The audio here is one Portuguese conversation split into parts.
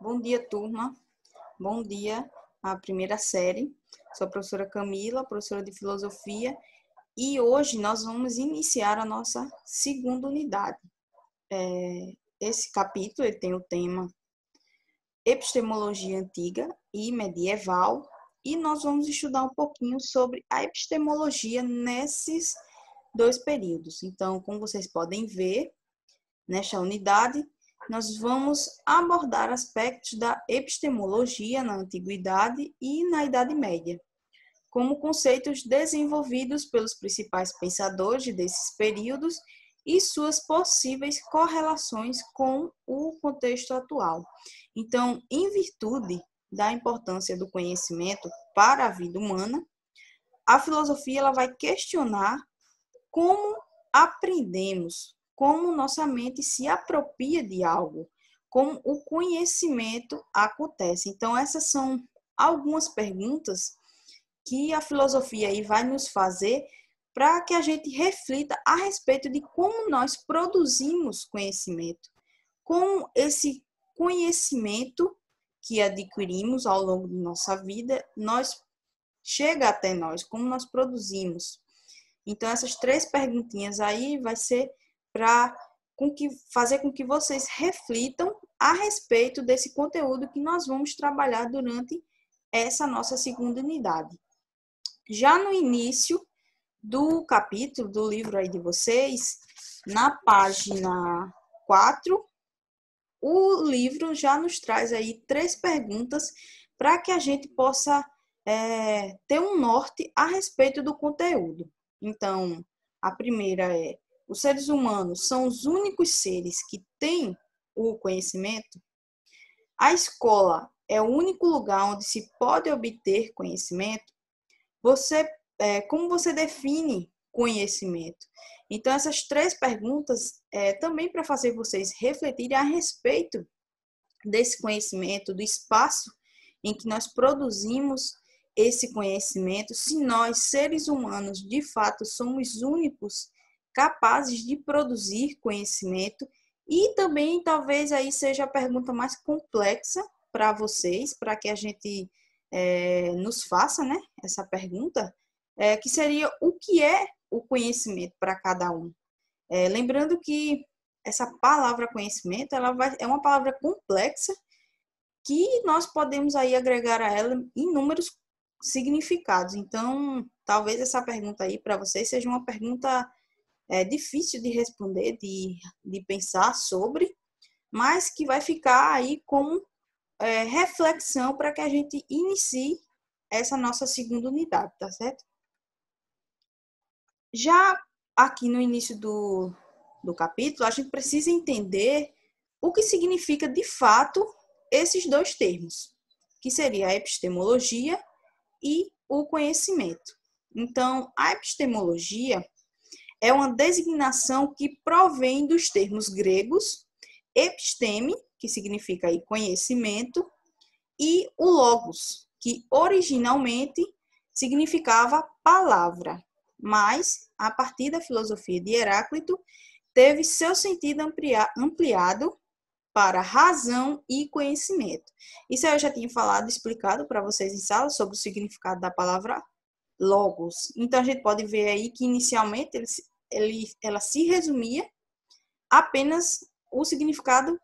Bom dia, turma. Bom dia à primeira série. Sou a professora Camila, professora de Filosofia, e hoje nós vamos iniciar a nossa segunda unidade. Esse capítulo ele tem o tema Epistemologia Antiga e Medieval, e nós vamos estudar um pouquinho sobre a epistemologia nesses dois períodos. Então, como vocês podem ver, nesta unidade, nós vamos abordar aspectos da epistemologia na Antiguidade e na Idade Média, como conceitos desenvolvidos pelos principais pensadores desses períodos e suas possíveis correlações com o contexto atual. Então, em virtude da importância do conhecimento para a vida humana, a filosofia ela vai questionar como aprendemos, como nossa mente se apropria de algo, como o conhecimento acontece. Então, essas são algumas perguntas que a filosofia aí vai nos fazer para que a gente reflita a respeito de como nós produzimos conhecimento, como esse conhecimento que adquirimos ao longo de nossa vida, chega até nós, como nós produzimos. Então, essas três perguntinhas aí vai ser para fazer com que vocês reflitam a respeito desse conteúdo que nós vamos trabalhar durante essa nossa segunda unidade. Já no início do capítulo, do livro aí de vocês, na página 4, o livro já nos traz aí três perguntas para que a gente possa ter um norte a respeito do conteúdo. Então, a primeira é: os seres humanos são os únicos seres que têm o conhecimento? A escola é o único lugar onde se pode obter conhecimento? Como você define conhecimento? Então, essas três perguntas também para fazer vocês refletirem a respeito desse conhecimento, do espaço em que nós produzimos esse conhecimento, se nós, seres humanos, de fato, somos únicos capazes de produzir conhecimento. E também, talvez, aí seja a pergunta mais complexa para vocês, para que a gente nos faça, né, essa pergunta, que seria: o que é o conhecimento para cada um? Lembrando que essa palavra conhecimento, é uma palavra complexa que nós podemos aí agregar a ela inúmeros significados. Então, talvez essa pergunta aí para vocês seja uma pergunta difícil de responder, de pensar sobre, mas que vai ficar aí como reflexão para que a gente inicie essa nossa segunda unidade, tá certo? Já aqui no início do capítulo, a gente precisa entender o que significa de fato esses dois termos, que seria a epistemologia e o conhecimento. Então, a epistemologia é uma designação que provém dos termos gregos episteme, que significa aí conhecimento, e o logos, que originalmente significava palavra, mas a partir da filosofia de Heráclito teve seu sentido ampliado para razão e conhecimento. Isso eu já tinha explicado para vocês em sala sobre o significado da palavra logos. Então, a gente pode ver aí que inicialmente ela se resumia apenas o significado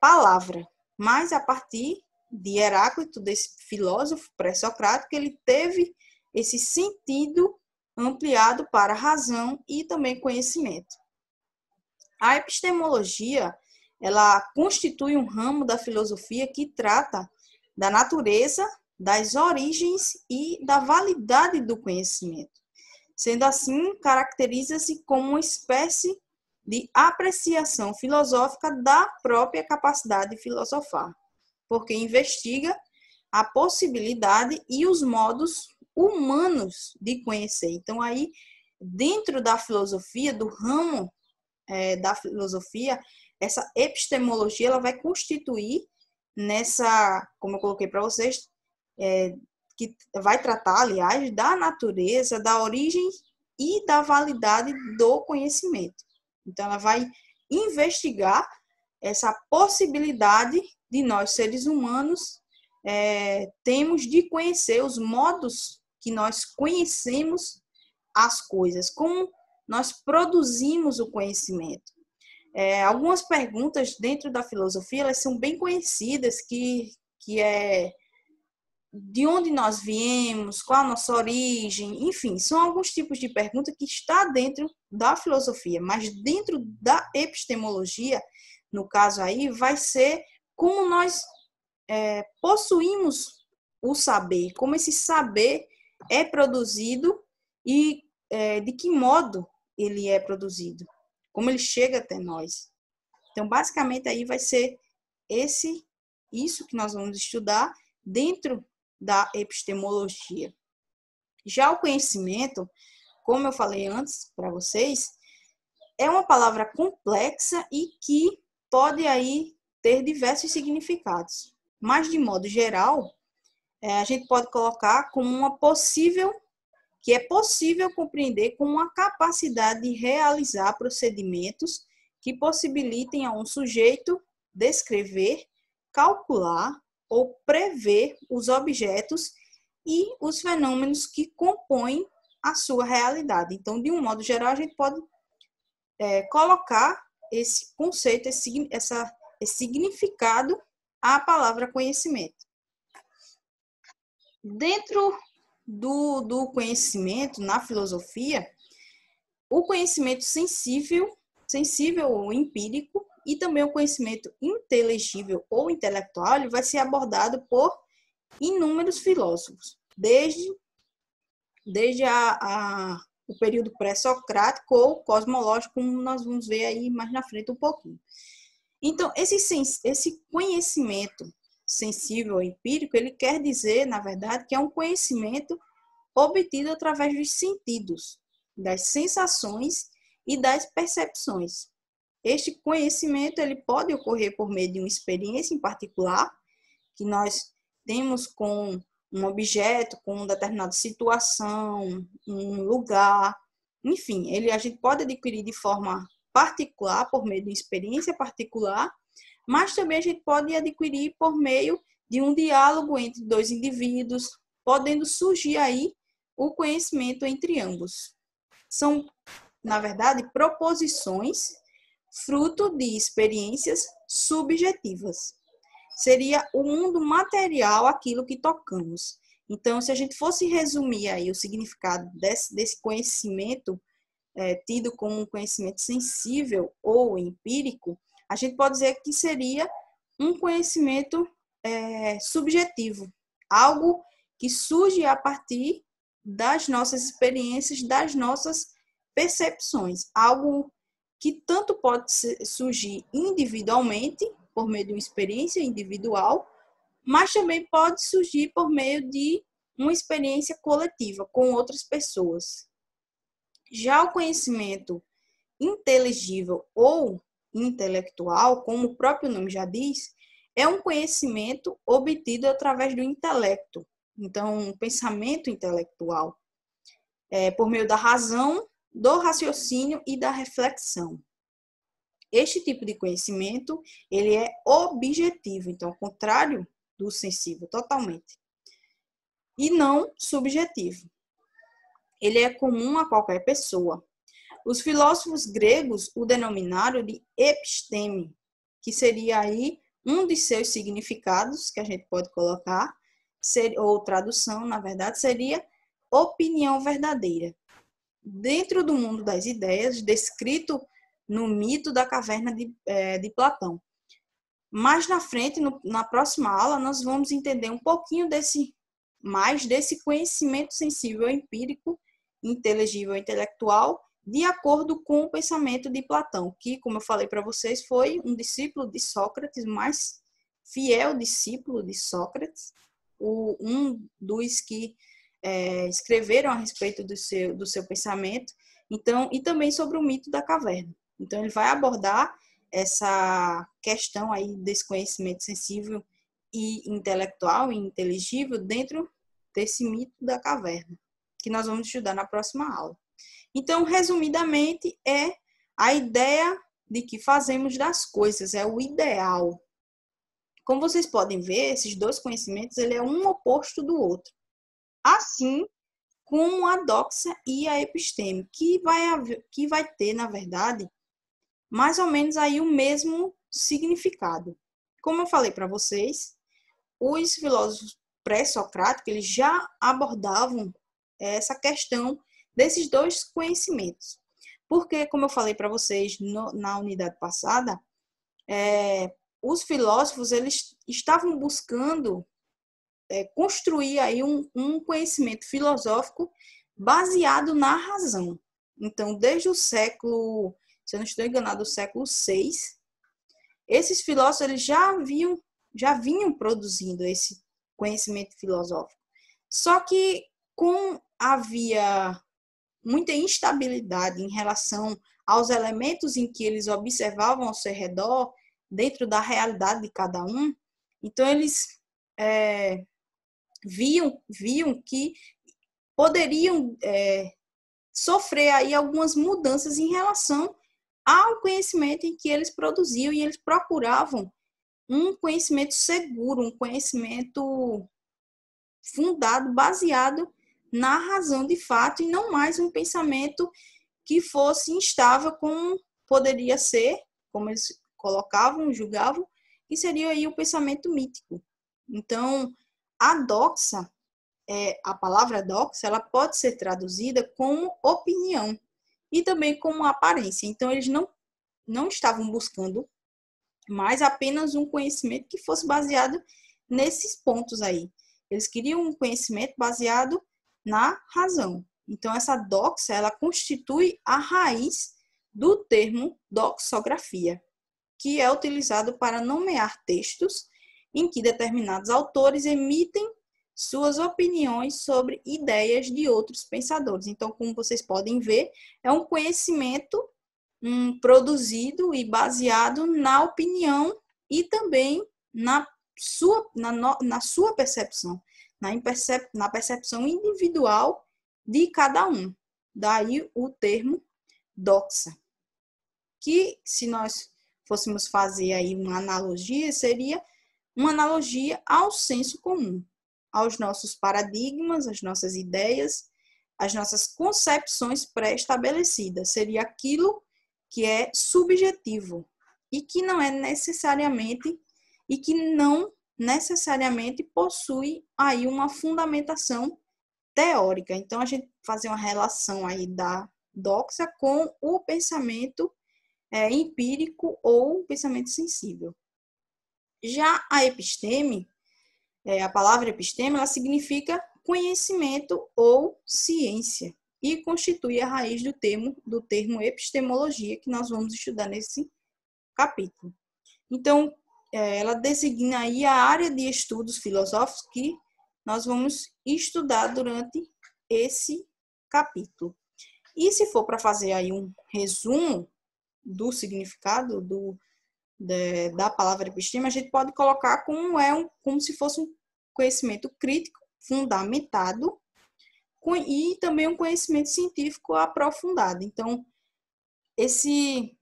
palavra, mas a partir de Heráclito, desse filósofo pré-socrático, ele teve esse sentido ampliado para razão e também conhecimento. A epistemologia, ela constitui um ramo da filosofia que trata da natureza, das origens e da validade do conhecimento. Sendo assim, caracteriza-se como uma espécie de apreciação filosófica da própria capacidade de filosofar, porque investiga a possibilidade e os modos humanos de conhecer. Então, aí, dentro da filosofia, do ramo da filosofia, essa epistemologia ela vai constituir nessa, como eu coloquei para vocês, que vai tratar, aliás, da natureza, da origem e da validade do conhecimento. Então, ela vai investigar essa possibilidade de nós, seres humanos, temos de conhecer os modos que nós conhecemos as coisas, como nós produzimos o conhecimento. Algumas perguntas dentro da filosofia, elas são bem conhecidas, que é de onde nós viemos, qual a nossa origem, enfim, são alguns tipos de perguntas que está dentro da filosofia, mas dentro da epistemologia, no caso aí, vai ser como nós possuímos o saber, como esse saber é produzido e de que modo ele é produzido, como ele chega até nós. Então, basicamente, aí vai ser isso que nós vamos estudar dentro da epistemologia. Já o conhecimento, como eu falei antes para vocês, é uma palavra complexa e que pode aí ter diversos significados. Mas, de modo geral, a gente pode colocar como que é possível compreender com uma capacidade de realizar procedimentos que possibilitem a um sujeito descrever, calcular ou prever os objetos e os fenômenos que compõem a sua realidade. Então, de um modo geral, a gente pode colocar esse conceito, esse significado à palavra conhecimento. Dentro do conhecimento na filosofia, o conhecimento sensível ou empírico, e também o conhecimento inteligível ou intelectual, ele vai ser abordado por inúmeros filósofos, desde o período pré-socrático ou cosmológico, como nós vamos ver aí mais na frente um pouquinho. Então, esse conhecimento sensível ou empírico, ele quer dizer, na verdade, que é um conhecimento obtido através dos sentidos, das sensações e das percepções. Este conhecimento ele pode ocorrer por meio de uma experiência em particular, que nós temos com um objeto, com uma determinada situação, um lugar, enfim, a gente pode adquirir de forma particular, por meio de uma experiência particular, mas também a gente pode adquirir por meio de um diálogo entre dois indivíduos, podendo surgir aí o conhecimento entre ambos. São, na verdade, proposições fruto de experiências subjetivas. Seria o mundo material aquilo que tocamos. Então, se a gente fosse resumir aí o significado desse conhecimento, tido como um conhecimento sensível ou empírico, a gente pode dizer que seria um conhecimento subjetivo, algo que surge a partir das nossas experiências, das nossas percepções, algo que tanto pode surgir individualmente, por meio de uma experiência individual, mas também pode surgir por meio de uma experiência coletiva com outras pessoas. Já o conhecimento inteligível ou intelectual, como o próprio nome já diz, é um conhecimento obtido através do intelecto. Então, um pensamento intelectual, por meio da razão, do raciocínio e da reflexão. Este tipo de conhecimento, ele é objetivo, então, ao contrário do sensível, totalmente. E não subjetivo. Ele é comum a qualquer pessoa. Os filósofos gregos o denominaram de episteme, que seria aí um de seus significados, que a gente pode colocar, ou tradução, na verdade, seria opinião verdadeira. Dentro do mundo das ideias, descrito no mito da caverna de Platão. Mais na frente, na próxima aula, nós vamos entender um pouquinho mais desse conhecimento sensível empírico, inteligível intelectual, de acordo com o pensamento de Platão, que, como eu falei para vocês, foi um discípulo de Sócrates, mais fiel discípulo de Sócrates, um dos que escreveram a respeito do seu pensamento, então, e também sobre o mito da caverna. Então, ele vai abordar essa questão aí desse conhecimento sensível e intelectual e inteligível dentro desse mito da caverna, que nós vamos estudar na próxima aula. Então, resumidamente, é a ideia de que fazemos das coisas, é o ideal. Como vocês podem ver, esses dois conhecimentos, ele é um oposto do outro. Assim como a doxa e a episteme, que vai ter, na verdade, mais ou menos aí o mesmo significado. Como eu falei para vocês, os filósofos pré-socráticos, eles já abordavam essa questão desses dois conhecimentos. Porque, como eu falei para vocês na unidade passada, os filósofos, eles estavam buscando construir aí um conhecimento filosófico baseado na razão. Então, desde o século, se eu não estou enganado, o século VI, esses filósofos eles já vinham produzindo esse conhecimento filosófico. Só que como havia muita instabilidade em relação aos elementos em que eles observavam ao seu redor, dentro da realidade de cada um, então eles viam que poderiam sofrer aí algumas mudanças em relação ao conhecimento em que eles produziam, e eles procuravam um conhecimento seguro, um conhecimento fundado, baseado na razão de fato, e não mais um pensamento que fosse instável, como poderia ser, como eles colocavam, julgavam, que seria aí o pensamento mítico. Então, a doxa, a palavra doxa, ela pode ser traduzida como opinião e também como aparência. Então, eles não estavam buscando mais apenas um conhecimento que fosse baseado nesses pontos aí. Eles queriam um conhecimento baseado na razão. Então, essa doxa, ela constitui a raiz do termo doxografia, que é utilizado para nomear textos em que determinados autores emitem suas opiniões sobre ideias de outros pensadores. Então, como vocês podem ver, é um conhecimento produzido e baseado na opinião e também na sua percepção, na percepção individual de cada um. Daí o termo doxa, que se nós fôssemos fazer aí uma analogia, seria uma analogia ao senso comum, aos nossos paradigmas, às nossas ideias, às nossas concepções pré-estabelecidas. Seria aquilo que é subjetivo e que não necessariamente possui aí uma fundamentação teórica. Então, a gente fazer uma relação aí da doxa com o pensamento empírico ou pensamento sensível. Já a episteme, a palavra episteme, ela significa conhecimento ou ciência e constitui a raiz do termo epistemologia, que nós vamos estudar nesse capítulo. Então, ela designa aí a área de estudos filosóficos que nós vamos estudar durante esse capítulo. E se for para fazer aí um resumo do significado da palavra episteme, a gente pode colocar como se fosse um conhecimento crítico, fundamentado, e também um conhecimento científico aprofundado. Então, esse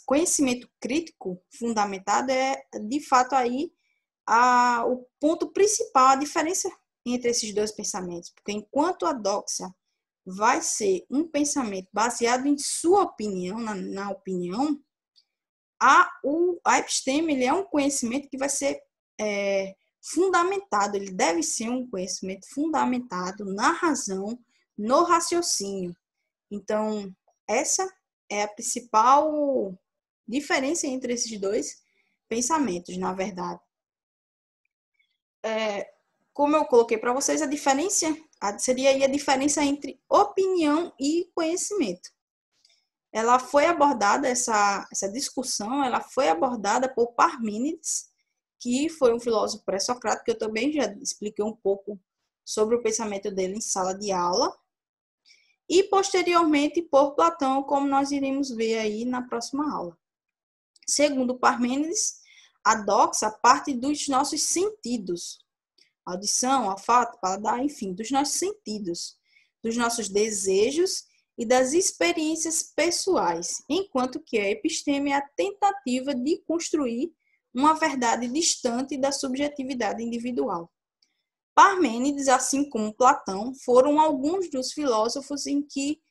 conhecimento crítico fundamentado é, de fato, aí o ponto principal, a diferença entre esses dois pensamentos. Porque enquanto a doxa vai ser um pensamento baseado em sua opinião, na opinião, a episteme, ele é um conhecimento que vai ser fundamentado, ele deve ser um conhecimento fundamentado na razão, no raciocínio. Então, essa é a principal diferença entre esses dois pensamentos, na verdade. Como eu coloquei para vocês, a diferença seria aí a diferença entre opinião e conhecimento. Ela foi abordada, essa discussão, ela foi abordada por Parmênides, que foi um filósofo pré-socrático, que eu também já expliquei um pouco sobre o pensamento dele em sala de aula, e posteriormente por Platão, como nós iremos ver aí na próxima aula. Segundo Parmênides, a doxa parte dos nossos sentidos, audição, olfato, paladar, enfim, dos nossos sentidos, dos nossos desejos e das experiências pessoais, enquanto que a episteme é a tentativa de construir uma verdade distante da subjetividade individual. Parmênides, assim como Platão, foram alguns dos filósofos em que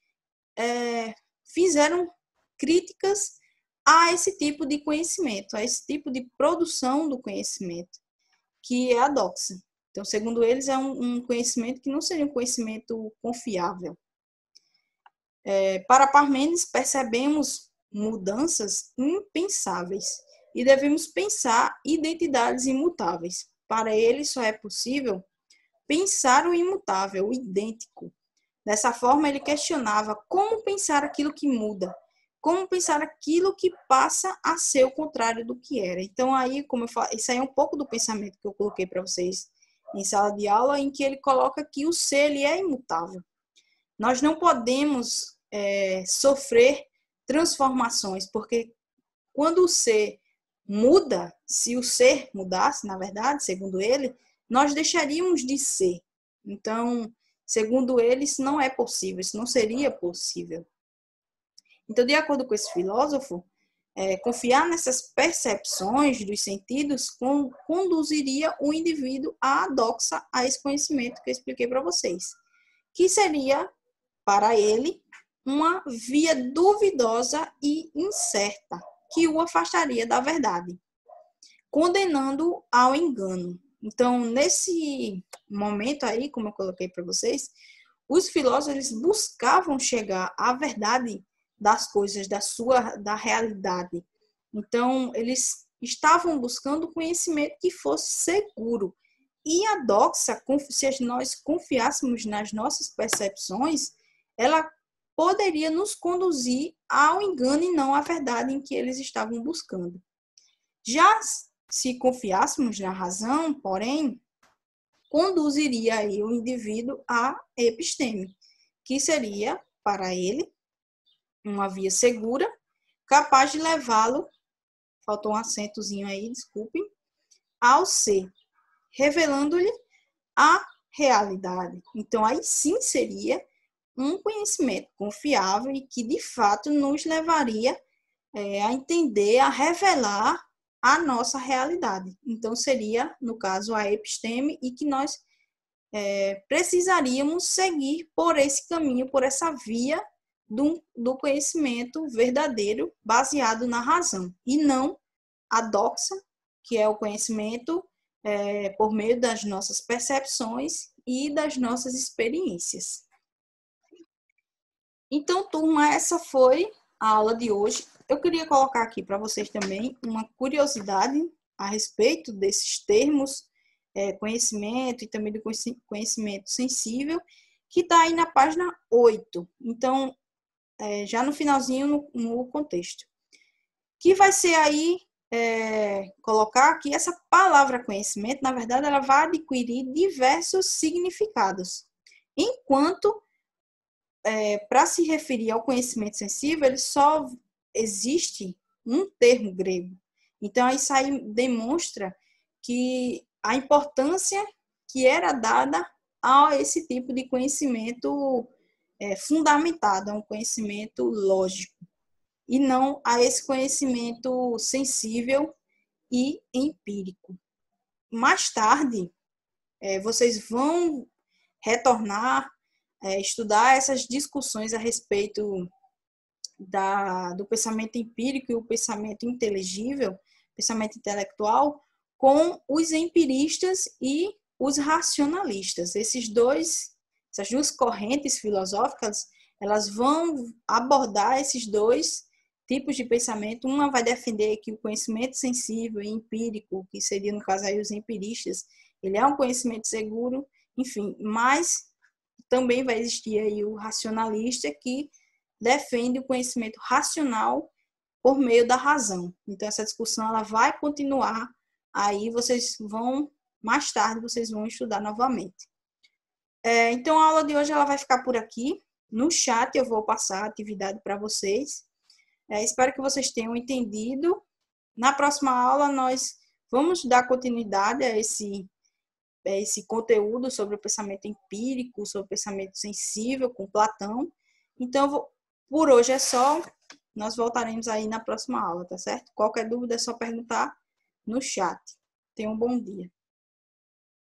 fizeram críticas a esse tipo de conhecimento, a esse tipo de produção do conhecimento, que é a doxa. Então, segundo eles, é um conhecimento que não seria um conhecimento confiável. Para Parmênides, percebemos mudanças impensáveis e devemos pensar identidades imutáveis. Para ele, só é possível pensar o imutável, o idêntico. Dessa forma, ele questionava como pensar aquilo que muda, como pensar aquilo que passa a ser o contrário do que era. Então, aí, como eu falo, isso aí é um pouco do pensamento que eu coloquei para vocês em sala de aula, em que ele coloca que o ser ele é imutável. Nós não podemos sofrer transformações, porque quando o ser muda, se o ser mudasse, na verdade, segundo ele, nós deixaríamos de ser. Então, segundo ele, isso não é possível, isso não seria possível. Então, de acordo com esse filósofo, confiar nessas percepções dos sentidos conduziria o indivíduo à doxa, a esse conhecimento que eu expliquei para vocês, que seria, para ele, uma via duvidosa e incerta, que o afastaria da verdade, condenando ao engano. Então, nesse momento aí, como eu coloquei para vocês, os filósofos eles buscavam chegar à verdade das coisas, da realidade. Então, eles estavam buscando conhecimento que fosse seguro. E a doxa, se nós confiássemos nas nossas percepções, ela poderia nos conduzir ao engano e não à verdade em que eles estavam buscando. Já se confiássemos na razão, porém, conduziria aí o indivíduo à episteme, que seria, para ele, uma via segura, capaz de levá-lo, faltou um acentozinho aí, desculpem, ao ser, revelando-lhe a realidade. Então, aí sim seria um conhecimento confiável e que, de fato, nos levaria a entender, a revelar a nossa realidade. Então, seria, no caso, a episteme e que nós precisaríamos seguir por esse caminho, por essa via do conhecimento verdadeiro baseado na razão, e não a doxa, que é o conhecimento por meio das nossas percepções e das nossas experiências. Então, turma, essa foi a aula de hoje. Eu queria colocar aqui para vocês também uma curiosidade a respeito desses termos, conhecimento e também do conhecimento sensível, que está aí na página 8. Então, já no finalzinho, no contexto. Que vai ser aí, colocar aqui essa palavra conhecimento, na verdade, ela vai adquirir diversos significados. Enquanto, para se referir ao conhecimento sensível, ele só existe um termo grego. Então, isso aí demonstra que a importância que era dada a esse tipo de conhecimento fundamentado, a um conhecimento lógico, e não a esse conhecimento sensível e empírico. Mais tarde, vocês vão retornar, estudar essas discussões a respeito do pensamento empírico e o pensamento inteligível, pensamento intelectual, com os empiristas e os racionalistas. Essas duas correntes filosóficas, elas vão abordar esses dois tipos de pensamento. Uma vai defender que o conhecimento sensível e empírico, que seria, no caso aí, os empiristas, ele é um conhecimento seguro, enfim, mas também vai existir aí o racionalista, que defende o conhecimento racional por meio da razão. Então, essa discussão ela vai continuar, aí mais tarde, vocês vão estudar novamente. Então, a aula de hoje ela vai ficar por aqui. No chat eu vou passar a atividade para vocês. Espero que vocês tenham entendido. Na próxima aula, nós vamos dar continuidade a esse conteúdo sobre o pensamento empírico, sobre o pensamento sensível, com Platão. Então, por hoje é só. Nós voltaremos aí na próxima aula, tá certo? Qualquer dúvida é só perguntar. no chat. Tenham um bom dia.